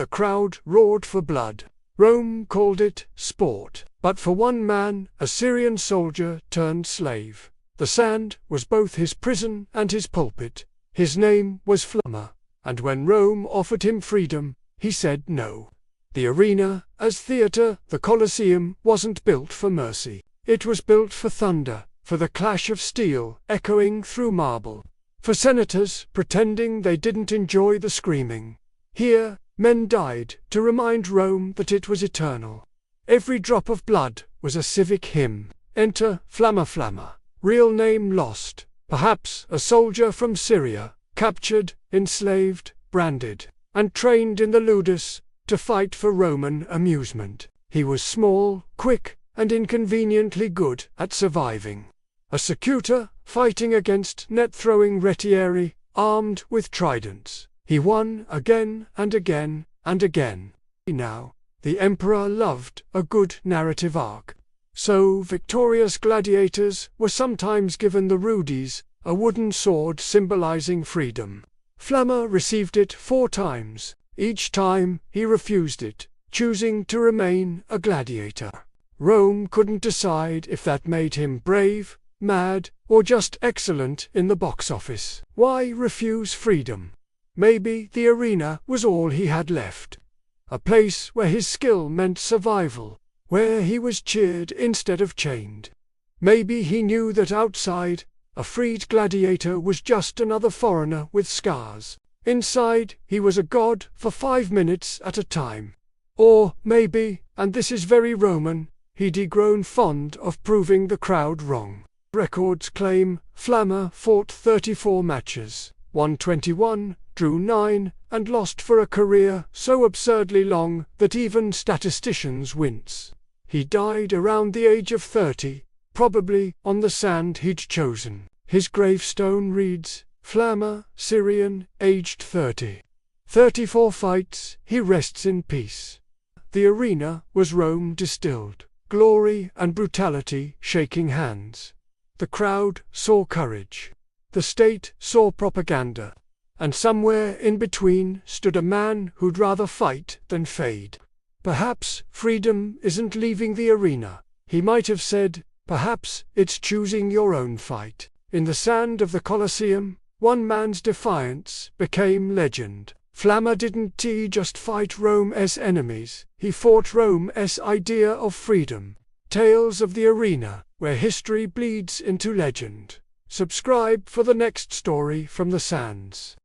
the crowd roared for blood. Rome called it sport. But for one man, a Syrian soldier turned slave, the sand was both his prison and his pulpit. His name was Flamma, and when Rome offered him freedom, he said no. The arena, as theatre, the Colosseum, wasn't built for mercy. It was built for thunder, for the clash of steel echoing through marble, for senators pretending they didn't enjoy the screaming. Here, men died to remind Rome that it was eternal. Every drop of blood was a civic hymn. Enter Flamma Flamma, real name lost, perhaps a soldier from Syria, captured, enslaved, branded, and trained in the rudis to fight for Roman amusement. He was small, quick, and inconveniently good at surviving. A secutor fighting against net-throwing retieri, armed with tridents. He won again and again and again. Now, the emperor loved a good narrative arc. So victorious gladiators were sometimes given the rudis, a wooden sword symbolizing freedom. Flamma received it 4 times. Each time he refused it, choosing to remain a gladiator. Rome couldn't decide if that made him brave, mad, or just excellent in the box office. Why refuse freedom? Maybe the arena was all he had left. A place where his skill meant survival, where he was cheered instead of chained. Maybe he knew that outside, a freed gladiator was just another foreigner with scars. Inside, he was a god for 5 minutes at a time. Or maybe, and this is very Roman, he'd grown fond of proving the crowd wrong. Records claim Flamma fought 34 matches, won 21, drew 9, and lost for a career so absurdly long that even statisticians wince. He died around the age of 30, probably on the sand he'd chosen. His gravestone reads, Flamma, Syrian, aged 30. 34 fights, he rests in peace. The arena was Rome distilled, glory and brutality shaking hands. The crowd saw courage. The state saw propaganda. And somewhere in between stood a man who'd rather fight than fade. Perhaps freedom isn't leaving the arena, he might have said, perhaps it's choosing your own fight. In the sand of the Colosseum, one man's defiance became legend. Flamma didn't just fight Rome's enemies, he fought Rome's idea of freedom. Tales of the arena, where history bleeds into legend. Subscribe for the next story from the sands.